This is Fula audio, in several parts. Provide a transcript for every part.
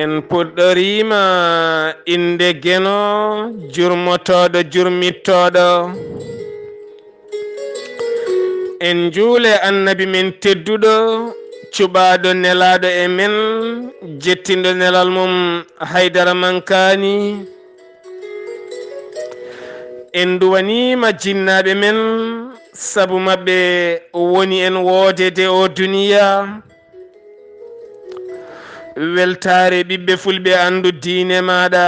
en puɗɗorima inde geno jurmotoɗo jurmittoɗo en juule annabi men tedduɗo cuɓaɗo nelaɗo e men jettindo nelal mum haydara mankani en duwanima jinnaɓe men sabu mabɓe woni en woodede o duniya weltare ɓiɓɓe fulɓe andu diine maɗa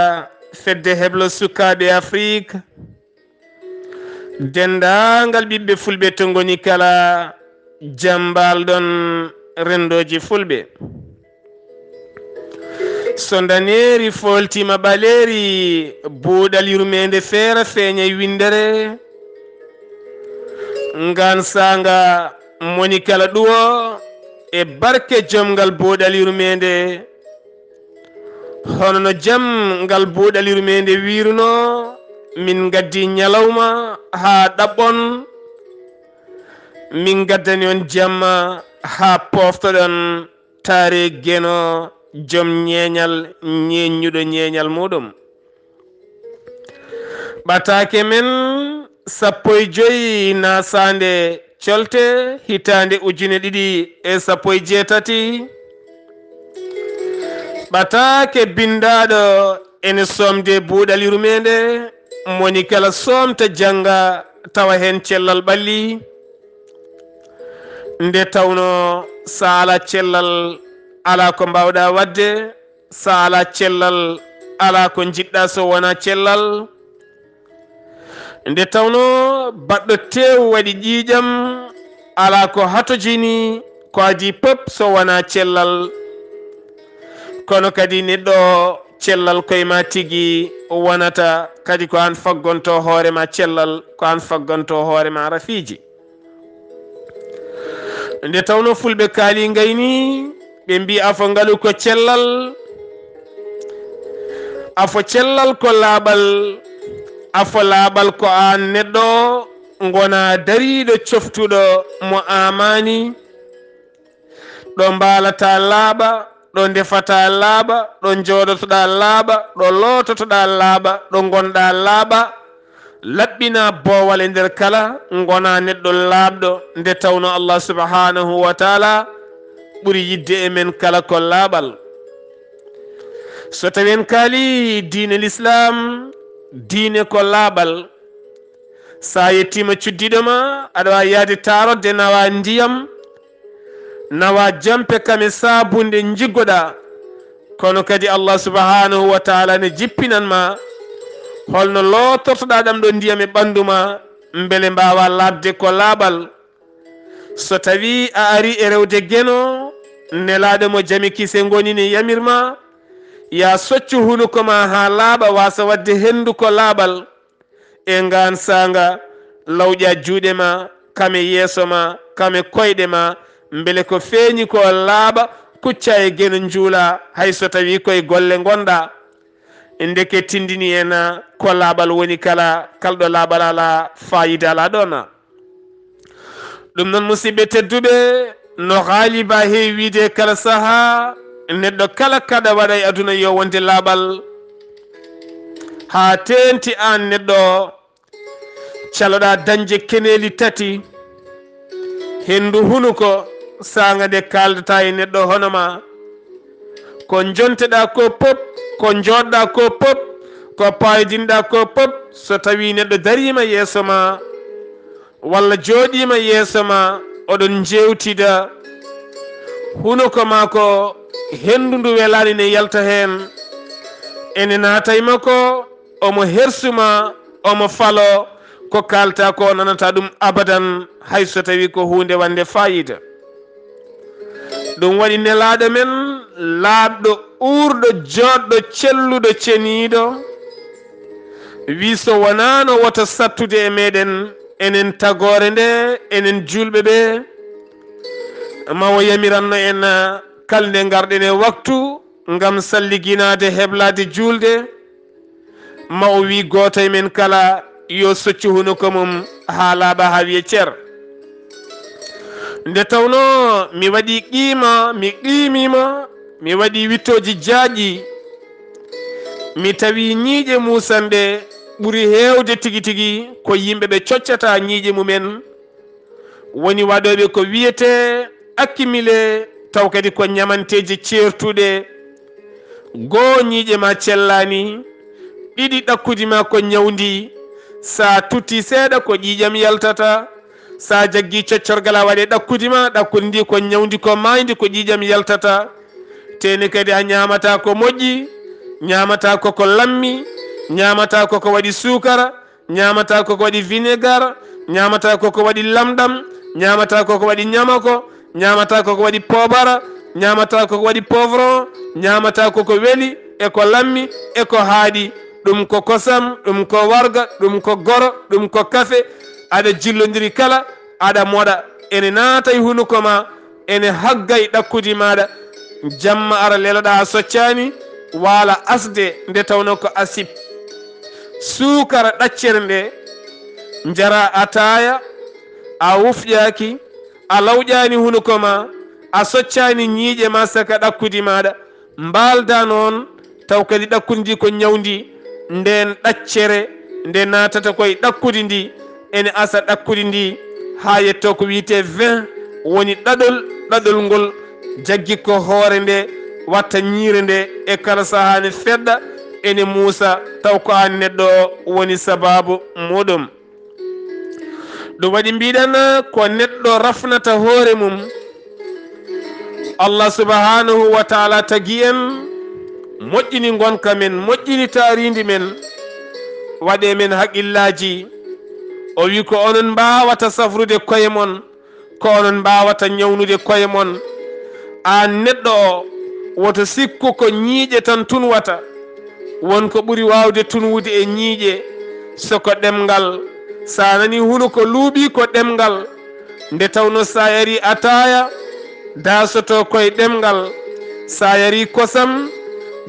fedde heblo sukaɓe afrique dendagal ɓiɓɓe fulɓe to goni kala jambalɗon rendoji fulɓe so daneri foltima ɓaleri buuɗal yurmede feera feeña windere ngan sanga moni kala ɗuwo e barke jomgal buuɗal yurmede hono no jam ngal buuɗal yurmede wiruno min gaddi ñalawma ha ɗaɓɓon min gaddani on jamma ha poftoɗon taare geno joom ñeeñal ñeññuɗo ñeeñal muɗum ɓatake men 15 nasande colte hitande 2018 ɓatake bindaɗo ene somde buuɗal yurmede moni kala somta janga tawa hen cellal ɓalli nde tawno sa ala cellal ala ko mbawɗa wadde sa ala cellal ala ko jiɗɗa so wona cellal nde tawno baɗɗo tew waɗi ƴiƴam ala ko hatojini ko adi pop so wona cellal kono kadi neɗɗo cellal koyema tigui wonata kadi ko an faggonto hoorema cellal ko an faggonto hoorema rafiji nde tawno fulɓe kaali gayni ɓe mbi afo ngaalu ko cellal afo cellal ko laaɓal afo laaɓal ko an neɗɗo gona dariɗo coftuɗo mo amani ɗo mbalata laaɓa ɗo ndefata laaɓa ɗo joɗotoɗa laaɓa ɗo lototoɗa laaɓa ɗo gonɗa laaɓa laɓɓina boowal e nder kala gona neɗɗo laaɓɗo nde tawno Allah subhanahu wa taala ɓuri yidde e men kala ko laaɓal so tawi en kaali diine l'islam diine ko laaɓal sa yettima cuddiɗoma aɗa wawi yaade tarodde nawa ndiyam nawa jampe kame sabunde jiggoɗa kono kadi Allah subhanahu wa taala ne jippinanma holno lotortoɗa ɗam ɗo ndiyam e ɓanduma beele mbawa labde ko laaɓal so tawi a ari e rewde geno nelaɗo mo jami kise gonini yamirma ya soccu hunuko ma ha laaɓa wasa wadde hendu ko laaɓal e ngan sanga lawƴa juuɗe ma kame yeeso ma kame koyɗe ma beele ko feeñi ko laaɓa kucca e geno juula hay so tawi koye golle gonɗa ndeke tindini en ko laaɓal woni kala kalɗo laaɓal ala fayida ala ɗon ɗum noon musidɓe tedduɓe no haaliba heewi wiide kala saaha neɗɗo kala kaɗa waɗa e aduna yo wonde laaɓal ha tenti an neɗɗo caloɗa dañde keneli tati hendu hunuko sanga nde kaldata e neɗɗo honoma ko jonteɗa ko pop ko joɗɗa ko pop ko payidinɗa ko pop so tawi neɗɗo darima yeeso ma walla jooɗima yeeso ma oɗon jewtida hunuko ma ko hendu ndu welani ne yalta hen ene naatay makko omo hersuma omo falo ko kalta ko nanata ɗum abadan hay so tawi ko hunde wande fayida ɗum waɗi nelaɗo men laaɓɗo urɗo joɗɗo celluɗo ceniɗo wi so wonano woto sattude e meɗen enen tagore nde enen julɓe ɓe mawo yamiranno en kalde garɗen e waktu gam salliginade heblade julde ma o wi goto e men kala yo soccu hunuko mum ha laaɓa ha wiye ceer nde tawno mi waɗi qima mi qimima mi waɗi wittoji jaaƴi mi tawi ñiiƴe Moussa nde ɓuri heewde tigi tigi ko yimɓe ɓe coccata ñiiƴe mumen woni waɗoɓe ko wiyete accumulé taw kadi ko ñamanteji ceertuɗe goo ñiiƴe ma cellani ɗiɗi ɗakkudi ma ko ñawdi sa tutti seeɗa ko ƴiƴam yaltata sa jaggi coccorgal a waɗe ɗakkudi ma ɗakkudi ndi ko ñawdi ko maydi ko ƴiƴam yaltata teni kadi a ñamata ko moƴƴi ñamata koko lammi ñamata koko waɗi sukara ñamata koko waɗi vinaigre ñamata koko waɗi lamɗam ñamata koko waɗi ñamako ñamata koko waɗi pobara ñamata koko waɗi poivron ñamata koko weeli eko lammi eko haaɗi ɗum ko kosam ɗum ko warga ɗum ko goro ɗum ko kafe aɗa jillodiri kala aɗa moɗa ene naata e hunuko ma ene hagga e ɗakkudi maɗa jamma ara leloɗa a soccani wala asde nde tawno ko asib sukara ɗaccere nde jara ataya a wufƴaki a lawƴani hunuko ma a soccani ñiiƴe ma saka ɗakkudi maɗa mbalda noon taw kadi ɗakkudi ndi ko ñawdi nden ɗaccere nde natata koye ɗakkudi ndi ene asa ɗakkudi ndi ha yetto ko wiyete 20 woni ɗaɗol ngol jaggi ko hoore nde watta ñiire nde e kala sahani feɗɗa ene muusa taw ko an neɗɗo woni sababu muɗum ɗum waɗi mbiɗen ko neɗɗo rafnata hoore mum Allah subhanahu wa taala tagi en moƴƴini gonka men moƴƴini taaridi men waɗe men haqqillaji o wi ko onon mbawata safrude koye mon ko onon mbawata ñawnude koye mon an neɗɗo o woto sikku ko ñiiƴe tan tunwata wonko ɓuri wawde tunwude e ñiiƴe soko ɗemgal sa nani huno ko luuɓi ko ɗemgal nde tawno sa yari ataya dasoto koye ɗemgal sa yari kosam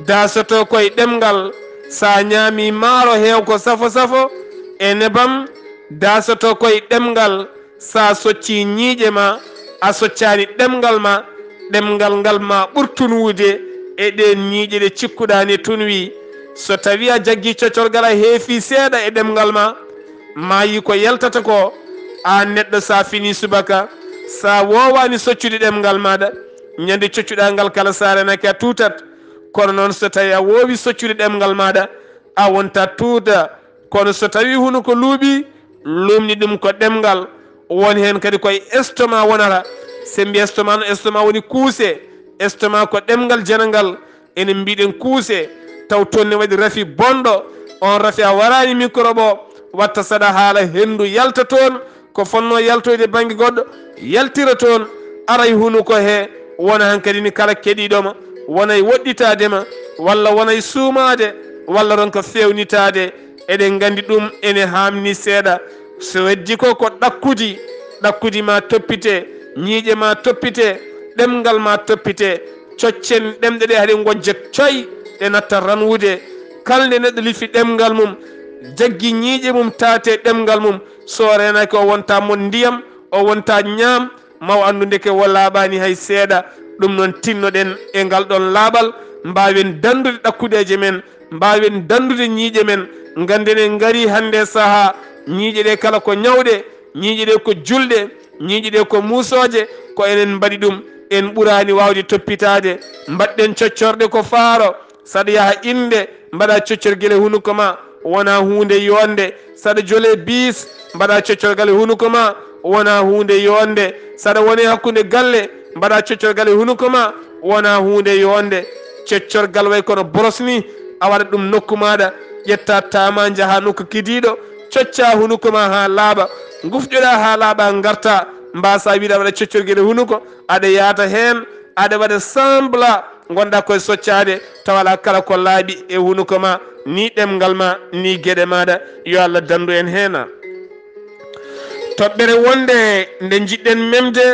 dasoto koye ɗemgal sa ñaami maaro heew ko safo safo e nebam dasoto koye ɗemgal sa socci ñiiƴe ma a soccani ɗemgal ma ɗemgal ngal ma ɓurtunwude e ɗen ñiiƴe ɗe cikkuɗani tunwi so tawi a jaggi cocorgal a heefi seeɗa e ɗemgal ma yi ko yaltata ko a neɗɗo sa fini subaka sa wowani soccude ɗemgal maɗa ñande coccuɗa ngal kala sa renaki a tutat kono noon so tawi a wowi soccude ɗemgal maɗa a wonta tuuta kono so tawi huno ko luuɓi lumni ɗum ko ɗemgal woni hen kadi koye estomac wonata se mbi estomac no estomac woni kuuse estomac ko ɗemgal janangal enen mbiɗen kuuse taw toon ne waɗi rafi bonɗo on rafi a warani microbe o watta saɗa haala hendu yalta toon ko fonno yaltoyde banggue goɗɗo yaltira toon aray hunuko he wona hankadi ni kala keɗiɗoma wonay woɗɗitadema walla wonay suumade walla ron ko fewnitade eɗen gandi ɗum ene hamni seeɗa so weddi ko ko ɗakkudi ma toppite ñiiƴe ma toppite ɗemgal ma toppite coccen ɗemɗe ɗe haɗe gojja coy ɗe natta ranwude kalde neɗɗo lifi ɗemgal mum jaggi ñiiƴe mum taate ɗemgal mum so renaki o wonta mon ndiyam o wonta ñaam maw andude ke wo laaɓani hay seeɗa ɗum noon tinnoɗen e ngal ɗon laaɓal mbawen dandude ɗakkudeje men mbawen dandude ñiiƴe men ganden en gaari hande saaha ñiiƴe ɗe kala ko ñawɗe ñiiƴe ɗe ko julɗe ñiiƴe ɗe ko muusoje ko enen mbaɗi ɗum en ɓurani wawde toppitade mbaɗɗen coccorɗe ko faaro saɗa yaaha inde mbaɗa coccorguel e hunuko ma wona hunde yonde saɗa jole bis mbaɗa coccorgal e hunuko ma wona hunde yonde saɗa woni hakkude galle mbaɗa coccorgal e hunuko ma wona hunde yonde coccorgal way kono boros ni a waɗa ɗum nokku maɗa ƴetta tama jaaha nokku kidiɗo cocca hunuko ma ha laaɓa gufƴoɗa ha laaɓa garta mbasa wiɗa waɗa coccorguel e hunuko aɗa yaata hen aɗa waɗa sembla gonɗa koye soccade tawala kala ko laaɓi e hunuko ma ni ɗemgal ma ni gueɗe maɗa yo Allah dandu en hena toɓɓere wonde nde jiɗɗen memde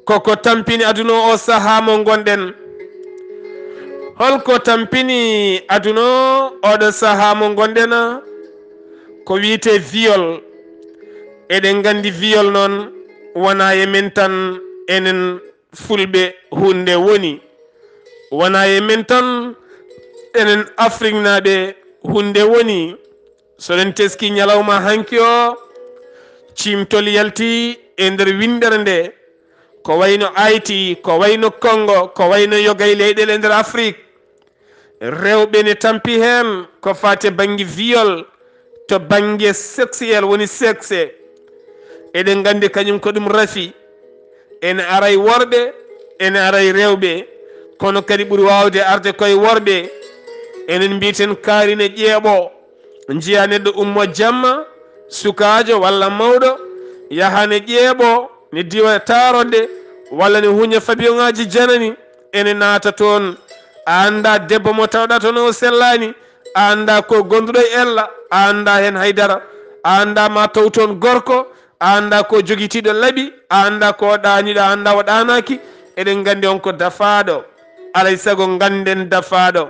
koko tampini aduna o saaha mo gonɗen holko tampini aduna oɗo saaha mo gonɗen ko wiyete viol eɗen gandi viol noon wona e men tan enen fulɓe hunde woni wona e men tan enen Afrique naɓe hunde woni soɗen teski ñalawma hanki o cimtol yalti e nder windere nde ko wayno Haïti ko wayno Congo ko wayno yogay leyɗele e nder Afrique rewɓe ne tampi hen ko fate banggue viol to banggue sexuel woni sexe eɗen gandi kañum ko ɗum rafi ene aray worɓe ene aray rewɓe kono kadi ɓuuri wawde arde koye worɓe enen mbiten kaarine ƴeeɓo jiya neɗɗo ummo jamma sukajo walla mawɗo yahane ƴeeɓo ne diwa taronde walla ne huña fabion ngaji janani ene naata toon a anda debbo mo tawɗa toon o sellani a anda ko gonduɗo e ella a anda hen haydara a anda ma taw toon gorko a anda ko joguitiɗo laaɓi a anda ko ɗaniɗo a anda o ɗanaki eɗen gandi on ko dafaɗo alay saago ganden dafaɗo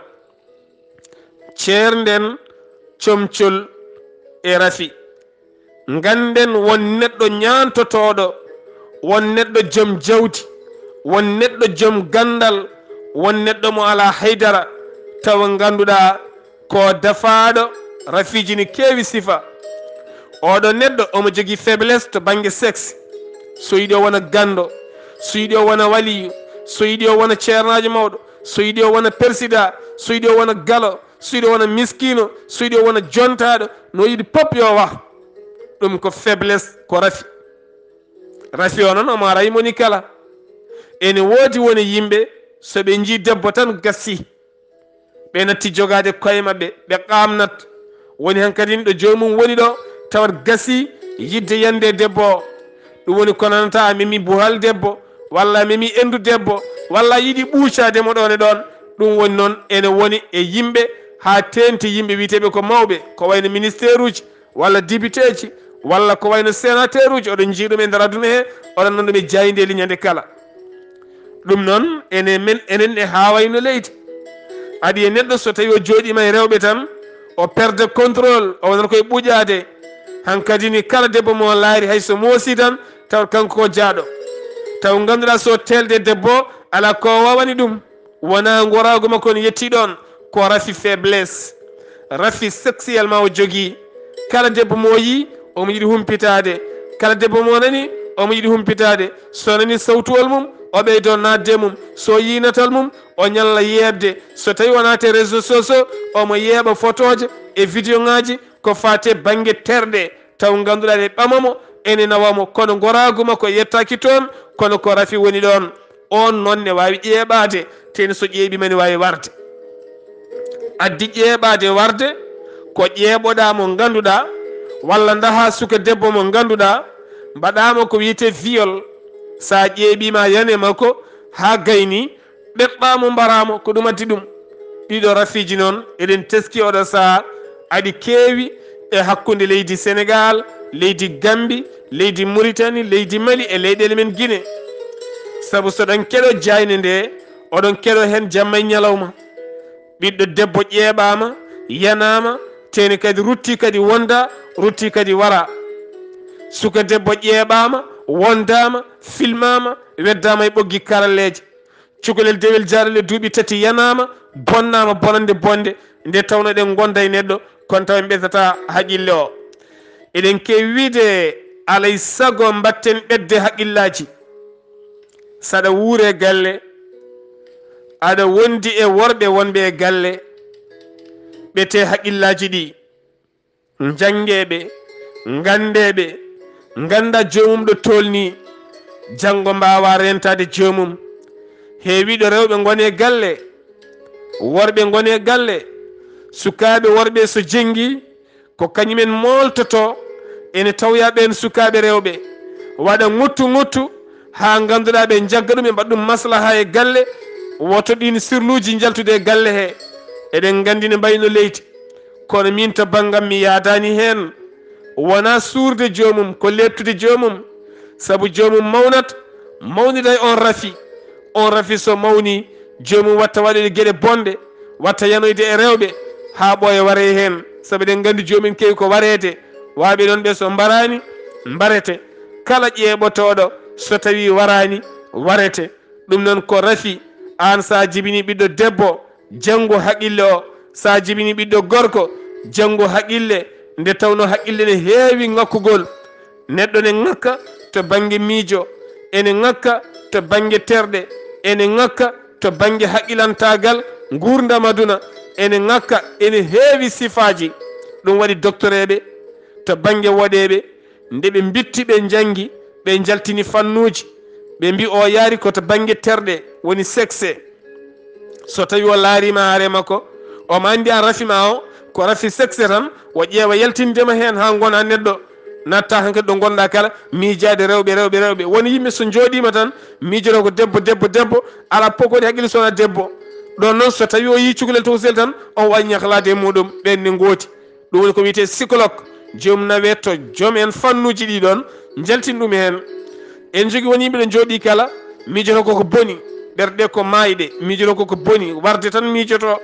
ceernden comcol e rafi ganden won neɗɗo ñantotoɗo won neɗɗo joom jawdi won neɗɗo joom gandal won neɗɗo mo ala haydara tawa ganduɗa ko dafaɗo rafiji ni kewi sifa oɗo neɗɗo omo jogui faiblesse to banggue sexe so yiiɗi o wona gando so yiiɗi o wona waliyu so yiiɗi o wona ceernajo mawɗo so yiiɗi o wona président so yiiɗi o wona galo so yiiɗi o wona miskino so yiiɗi o wona jontaɗo no yiiɗi pop yo wa ɗum ko faiblesse ko rafi rafi o noon omo ara moni kala ene woodi woni yimɓe soɓe jii debbo tan gassi ɓe natti jogade koye mabɓe ɓe qamnat woni hen kadi ɗo jomum woni ɗo tawat gassi yidde yande debbo o ɗum woni ko nanata a memi buhal debbo walla a memi endu debbo walla yiiɗi ɓuucademo ɗon e ɗon ɗum woni noon ene woni e yimɓe ha tenti yimɓe witeɓe ko mawɓe ko wayno ministére uji walla député ji walla ko wayno sénateur uji oɗon jiiɗum e nder aduna he oɗon nan ɗum e jayideli ñande kala ɗum noon enen e ha wayno leydi adi e neɗɗo so tawi o jooɗima e rewɓe tan o perde contrôle o wonata koye ɓuuƴade hankkadi ni kala debbo mo laari hayso moosi tan taw kanko ko jaaɗo taw ganduɗa so telde debbo ala ko wawani ɗum wona gorago makko ne yetti ɗon ko rafi faiblesse rafi sexuellement o jogui kala debbo mo yi omo yiiɗi humpitade kala debbo mo nani omo yiiɗi humpitade so nani sawtuwol mum o ɓeydo nadde mum so yinatal mum o ñalla yebde so tawi wonate réseau sociaux omo yeeɓa photoje e vidéo ngaji ko fate banggue terɗe taw ganduɗa ɗe ɓamamo ene nawamo kono goragu makko yettaki toon kono ko rafi woni ɗon on noon ne wawi ƴeeɓade teni so ƴeeɓima ne wawi warde addi ƴeeɓade warde ko ƴeeɓoɗa mo ganduɗa walla daha suka debbo mo ganduɗa mbaɗama ko wiyete viol sa ƴeeɓima yane makko ha gayni ɓeɓɓamo mbaramo ko ɗum addi ɗum ɗiɗo rafiji noon eɗen teski oɗo saaha aɗi keewi e hakkude leydi Sénégal leydi Gambie leydi Mauritanie leydi Mali e leyɗele men Guinée saabu soɗon keɗo jayne nde oɗon keɗo hen jamma e ñalawma ɓiɗɗo debbo ƴeeɓama yanama teni kadi rutti kadi wonda rutti kadi wara suka debbo ƴeeɓama wondama filmama weddama e ɓoggi karalleje cukalel dewel jarale duuɓi tati yanama bonnama bonande bonde nde tawno ɗen gonda e neɗɗo kono taw en ɓesata haqqille o eɗen kewi wiide alay saago mbatten ɓedde haqqillaji saɗa wuure galle aɗa wondi e worɓe wonɓe e galle ɓete haqqillaji ɗi jangueɓe gandeɓe ganda jomum ɗo tolni janggo mbawa rentade jomum heewiɗo rewɓe gone galle worɓe gone galle sukaɓe worɓe so jenggi ko kañumen moltoto ene tawya ɓen sukaɓe rewɓe waɗa ŋuttu ha ganduɗa ɓe jagga ɗum ɓe mbaɗa ɗum maslaha e galle woto ɗin sirluji jaltude e galle he eɗen gandi ne mbayno leydi kono min to banggam mi yadani hen wona suurde jomum ko lettude jomum saabu jomum mawnat mawnida e on rafi so mawni jomum watta waɗoyde gueɗe bonde watta yanoyde e rewɓe ha ɓooya ware hen saabu eɗen gandi jomin kewi ko warede waɓe ɗon ɓe so mbarani mbarete kala ƴeeɓotoɗo so tawi warani warete ɗum noon ko rafi an sa jibini ɓiɗɗo debbo janngo haqqille o, sa jibini ɓiɗɗo gorko janngo haqqille, nde tawno haqqille ne heewi ŋakkugol. Neɗɗo ne ŋakka to bange miijo, ene ŋakka to bange terɗe, ene ŋakka to bange haqqilantagal gurdam aduna, ene ŋakka ene heewi sifaji. ɗum waɗi doctoreɓe to bange woɗeɓe nde ɓe bitti ɓe jangi ɓe jaltini fannuji ɓe mbi o yaari koto bange terɗe woni sexe. So tawi o laarima haare makko omo andi an rafima o ko rafi sexe tan o ƴeewa yaltindema hen ha gona neɗɗo natta hanke ɗo gonɗa kala miijade rewɓe woni yimɓe so jooɗima tan miijoto ko debbo ala pokodi haqqille sowona debbo. ɗon noon so tawi o yi cukalel towsel tan on wawi ñahlade e muɗum ɓenne gooti. ɗum woni ko wiyete psychologue. joomum nawe to joom en fannuji ɗi ɗon jaltin ɗum hen. en jogui woni yimɓe ɗo jooɗi kala miijoto koko boni, ɓerɗe ko maayɗe, miijoto koko boni, warde tan miijoto.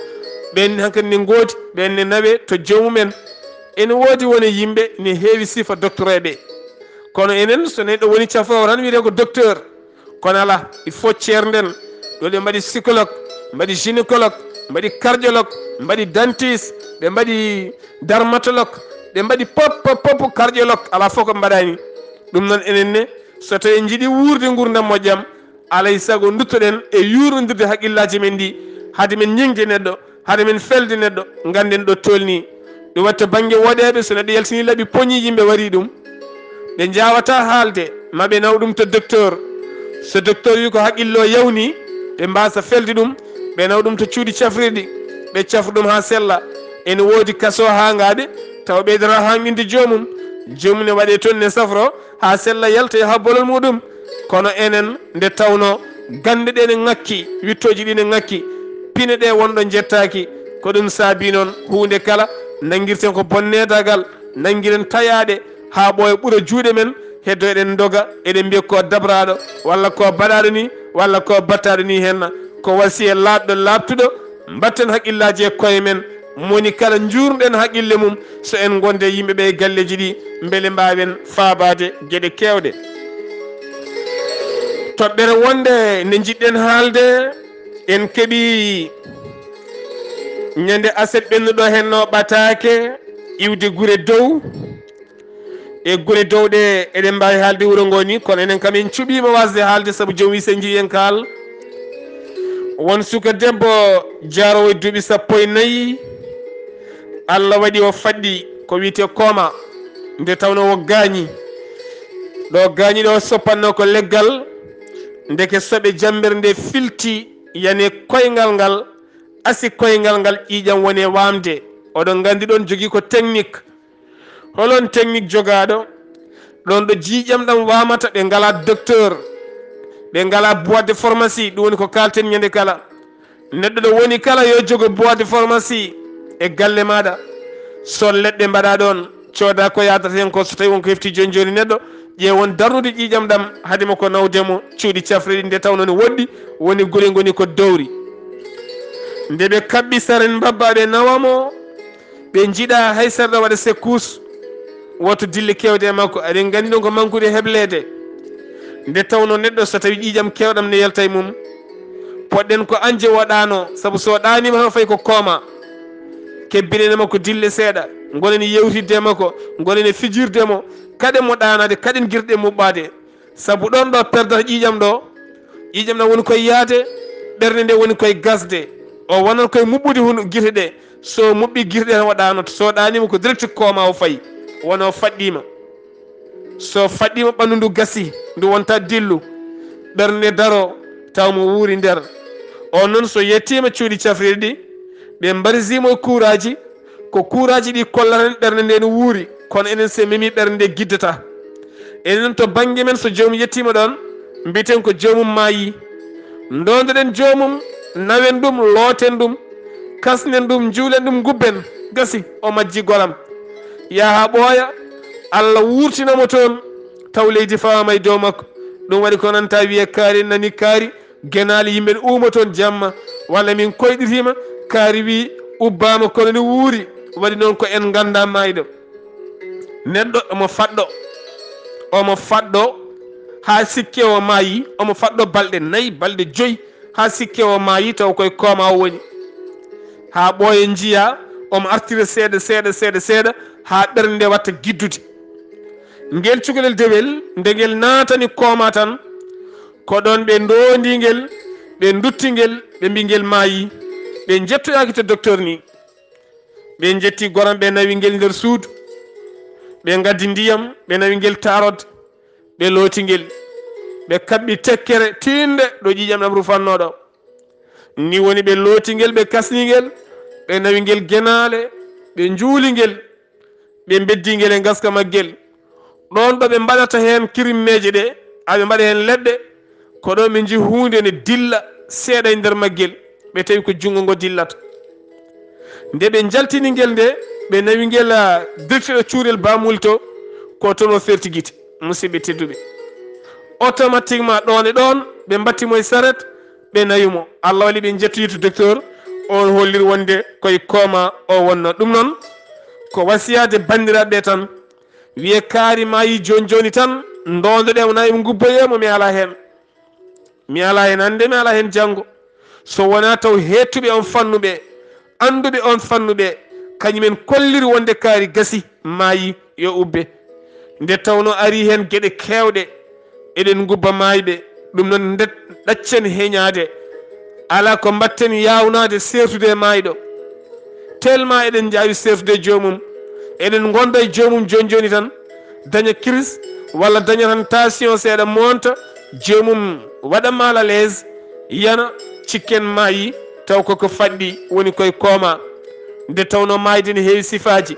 ɓenne hankkadi ne gooti, ɓenne nawe to joomumen. ene woodi woni yimɓe ne heewi sifa doctoreɓe, kono enen so neɗɗo woni cafowo tan wiyete ko docteur, kono ala il faut ceerden. ɗo ɓe mbaɗi psychologue, mbaɗi gynécologue, mbaɗi cardiologue, mbaɗi dentiste, ɓe mbaɗi dermatologue, ɓe mbaɗi pop cardiologue, ala fof ko mbaɗani. ɗum noon enen ne so tawi jiiɗi wuurde gurdam moƴƴam alay saago duttoɗen e yurnodirde haqqillaji men ɗi haade men ñingde neɗɗo, haade men felde neɗɗo, ganden ɗo tolni. ɗum watta banggue woɗeɓe so neɗɗo yaltini laaɓi poñi yimɓe wari ɗum ɓe jawata haalde maɓe naw ɗum to docteur. so docteur wi ko haqqille o yawni ɓe mbasa felde ɗum ɓe naw ɗum to cuuɗi cafrirɗi ɓe cafa ɗum ha sella. ene woodi kaso hangaɓe tawa ɓeydata hanɓinde joomum ne waɗe toon ne safro ha sella yalta ha bolol muɗum. kono enen nde tawno gande ɗe ne ŋakki, wittoji ɗi ne ŋakki, pine ɗe wonɗo jettaki, ko ɗum saabi noon hunde kala nanguirten ko bonnedagal, nanguiren tayaɗe ha ɓooya ɓuura juuɗe men, heddo eɗen doga eɗen mbiya ko dabraɗo walla ko baɗaɗo ni walla ko battaɗo ni henna. ko wasi e laaɓɗo labtuɗo mbatten haqqillaji e koye men, moni kala jurɗen haqqille mum so en gonde yimɓeɓe e galleji ɗi beele mbawen faabade gueɗe kewɗe. toɓɓere wonde nde jiɗɗen haalde en keeɓi ñande aset ɓennuɗo henno ɓatake iwde guure dow e guure dow ɗe eɗen mbawi haalde wuuro ngo ni, kono enen kam en cuɓima wasde haalde saabu joom wi sen jiiyen kaal. won suka debbo jarowo e duuɓi 14 Allah waɗi o faɗɗi ko wiyete kooma nde tawno o gaañi ɗo gaañi ɗo soppanno ko leggal ndeke soɓe jambere nde filti yani koyngal ngal asi koyngal ngal ƴiƴam woni e wamde. oɗon gandi ɗon jogui ko technique. holon technique jogaɗo ɗon ɗo jiiƴam ɗam wamata ɓe ngala docteur, ɓe ngala boîte de pharmacie. ɗum woni ko kalten ñande kala neɗɗo ɗo woni kala yo jogo boîte de pharmacie e galle maɗa. so leɗɗe mbaɗa ɗon cooda ko yadata hen ko so tawi wonko hefti joni joni neɗɗo ƴeewon darnude ƴiƴam ɗam haadema ko nawdemo cuuɗi cafriɗi nde tawno ne woɗɗi woni gole goni ko dowri. nde ɓe kaɓɓi saren mbabba ɓe nawamo ɓe jiiɗa hay sarɗa waɗa secousse woto dille kewde e makko. aɗen gandi ɗon ko manqude heblede nde tawno neɗɗo so tawi ƴiƴam kewɗam ne yalta e mum poɗɗen ko anje waɗano, saabu so ɗanima han fayi ko kooma. kebbinene makko dille seeɗa, gonen yewtidde makko, gonen fijirdemo, kaɗen mo ɗanade, kaɗen guirɗe muɓɓade. saabu ɗon ɗo perdata ƴiƴam ɗo, ƴiƴam ɗam woni koye yaade, ɓerde nde woni koye gasde, o wonan koye muɓɓude hun guite ɗe. so muɓɓi guite ɗe tan waɗanoto, so ɗanima ko direct kooma o fayi wona o faɗɗima. so faɗɗima ɓandu ndu gasi ndu wonta dillu, ɓerde nde daro taw mo wuuri nder. on noon so yettima cuuɗi cafriɗi ɗi ɓe mbarisimo kuuraji, ko kuuraji ɗi kollatan ɓerde nde no wuuri, kono enen se memi ɓerde nde guiddata. enen to banggue men so joomum yettima ɗon mbiten ko joomum maayi, dondoɗen joomum, nawen ɗum, looten ɗum, kasnen ɗum, juulen ɗum, gubben, gasi o majji golam yaha ɓooya. Allah wurtinamo toon taw leydi fawama e dow makko. ɗum waɗi ko nanta wiye kaari nani kaari guenali yimɓe ne uuma toon jamma, walla min koyɗitima kaari wi ubbama kono ne wuuri. waɗi noon ko en ganda mayɗo neɗɗo omo faɗɗo ha sikke o maayi, omo faɗɗo balɗe 4 balɗe 5 ha sikke o maayi taw koye kooma o woni ha ɓooye jiya omo artira seeɗa seeɗa seeɗa seeɗa ha ɓernde nde watta giddude ngel cukalel dewel nde ngel naatani kooma tan ko ɗon ɓe ndondingel ɓe duttingel ɓe mbingel maayi ɓe jettoyaki to docteur ni ɓe jetti goram ɓe nawi ngel nder suudu ɓe gaddi ndiyam ɓe nawi ngel tarode ɓe lootingel ɓe kaɓɓi tekkere tinde ɗo ƴiƴam ɗam rufannoɗo ni woni ɓe lootingel ɓe kasningel ɓe nawi ngel genale ɓe juulingel ɓe beddingel e gaska maggel ɗon ɗo ɓe mbaɗata hen kirimmeje ɗe aɓe mbaɗa hen leɗɗe ko ɗo ɓe jii hunde ne dilla seeɗa e nder maggel ɓe tawi ko jungo ngo dillata nde ɓe jaltiningel nde ɓe nawi ngel directeur cuurel bamul to ko toon o fertigite musidɓe tedduɓe automatiquement ɗon e ɗon ɓe mbattimo e saret ɓe nawimo Allah waɗi ɓe jettoyi to docteur on holliri wonde koye kooma o wonno ɗum noon ko wasiyade bandiraɓe tan wiye kaari maayi joni joni tan ndondoɗe wona eɓe gubboyemo mi ala hen hande mi ala hen janggo so wona taw hettuɓe on fannuɓe anduɓe on fannuɓe kañumen kolliri wonde kaari gasi maayi yo ubbe nde tawno ari hen gueɗe kewɗe eɗen gubba maayɓe ɗum noon ɗaccen heñade ala ko mbatten yawnade sertude e maayiɗo tellement eɗen jawi sertude e jomum eɗen gonda e jomum joni joni tan daña crise walla daña tan tension seeɗa monta jomum waɗa mal à l'aise yana cikken maayi taw koko faɗɗi woni koye kooma nde tawno maayde ne heewi sifaji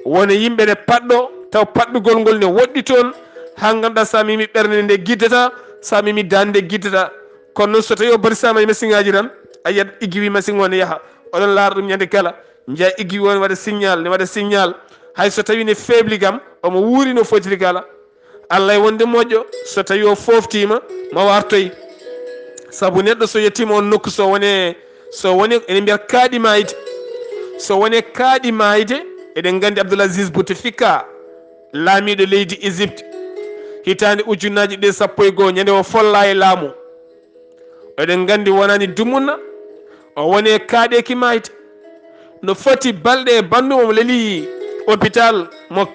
wona yimɓe ne paɗɗo taw paɗɗugol ngol ne woɗɗi toon ha ganduɗa sa mimi ɓernde nde guiddata sa mimi dande guiddata kono noon so tawi o barisama e machine ngaji tan a yiyat igui machine o ne yaaha oɗon laara ɗum ñande kala jeeya igui o ne waɗa signal hay so tawi ne feebli kam omo wuuri no fotiri kala Allah e wonde moƴƴo so tawi o foftima ma wartoy saabu neɗɗo so yettima on nokku so woni ene mbiyata kaaɗi mayde so woni kaaɗi mayde eɗen gandi Abdoulaziz Bouteflika laamiɗo leydi Égypte hitande ujunnaji ɗe 11 ñande o folla e laamu eɗen gandi wonani dumunna o woni e kaaɗeki mayde no foti balɗe e bandum omo leeli hôpital mo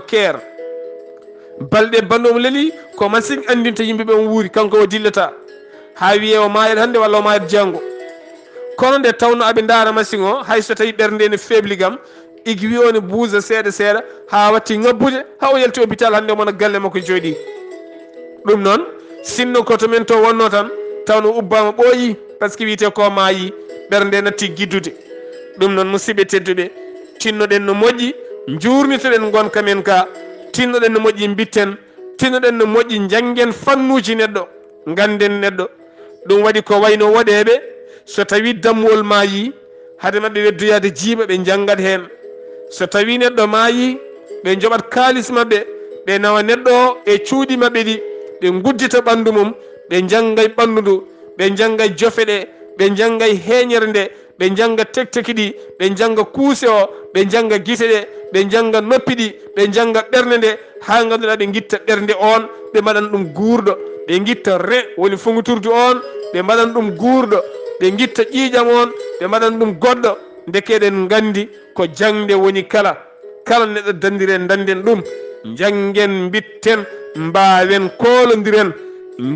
Caire balɗe e bandum omo leeli ko machine andinta yimɓeɓe on wuuri kanko o dillata ha wiye o mayat hande walla o mayat janggo kono nde tawno aɓe daara machine o hay so tawi ɓernde ne feebli kam igui wi o ne buusa seeɗa seeɗa ha watti ngabbude ha o yalti hôpital hande omona galle makko jooɗi ɗum noon sinno koto men to wonno tan tawno ubbama ɓooyi par ce que wiyete ko maayi ɓernde natti giddude ɗum noon musidɓe tedduɓe tinnoɗen no moƴƴi jurnitoɗen gonka men ka tinnoɗen no moƴƴi bitten tinnoɗen no moƴƴi janggen fannuji neɗɗo ganden neɗɗo ɗum waɗi ko wayno woɗeɓe so tawi dammuwol maayi hade mabɓe weddoyade jiiba ɓe janggat hen so tawi neɗɗo maayi ɓe joɓat kalis mabɓe ɓe nawa neɗɗo o e cuuɗi mabɓe ɗi ɓe guddita ɓandu mum ɓe janggay ɓandu ndu ɓe janggay jofe ɗe ɓe janggay heeñere nde ɓe jangga tekteki ɗi ɓe jangga kuuse o ɓe jangga guite ɗe ɓe jangga noppi ɗi ɓe jangga ɓernde nde ha ganduɗa ɓe guitta ɓernde on ɓe mbaɗan ɗum guurɗo ɓe guitta re woni fungoturdu on ɓe mbaɗan ɗum guurɗo ɓe guitta ƴiiƴam on ɓe mbaɗan ɗum goɗɗo dekeɗen gandi ko jangde woni kala neɗɗo dandiren danden ɗum janggen bitten mbawen kolodiren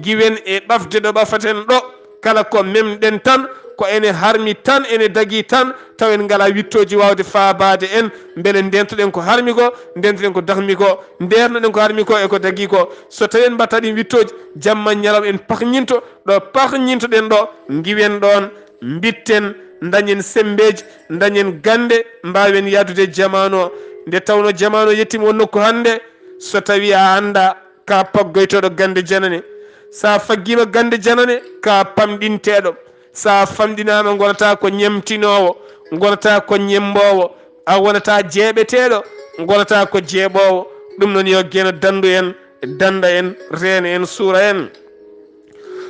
giwen e ɓafde ɗo ɓafaten ɗo kala ko memɗen tan ko ene harmi tan ene dagui tan taw en ngala wittoji wawde faabade en beele ndentoɗen ko harmi ko ndentoɗen ko dahmi ko ndernoɗen ko harmi ko eko dagui ko so tawi en mbatta ɗin wittoji jamma ñalawma en pakñinto ɗo pakñintoɗen ɗo giwen ɗon bitten dañen sembeji dañen gande mbawen yadude jamanu o nde tawno jamanu yettima on nokku hande so tawi a anda ka paggoytoɗo gande janane sa faggima gande janane ka pamɗinteɗo sa famɗinama gonata ko ñemtinowo gonata ko ñembowo a wonata jeeɓeteɗo gonata ko jeeɓowo ɗum noon yo gueno dandu en danda en reena en suura en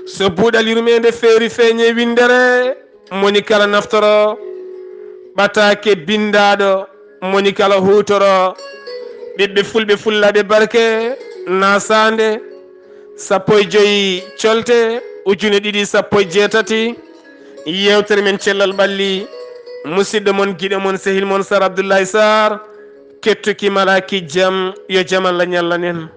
so buuɗal yurmede feeri feeñe windere moni kala naftoro ɓatake bindaɗo moni kala hutoro ɓiɓɓe fulɓe fullaɓe barke nasande 15 colte ujune ɗiɗi sappo e jeetati yewtere men cellal ɓalli musidɗo mon giɗo mon sehil mon Sar Abdoullahi Sarr kettuki malaki jaam yo jaam Allah ñallanen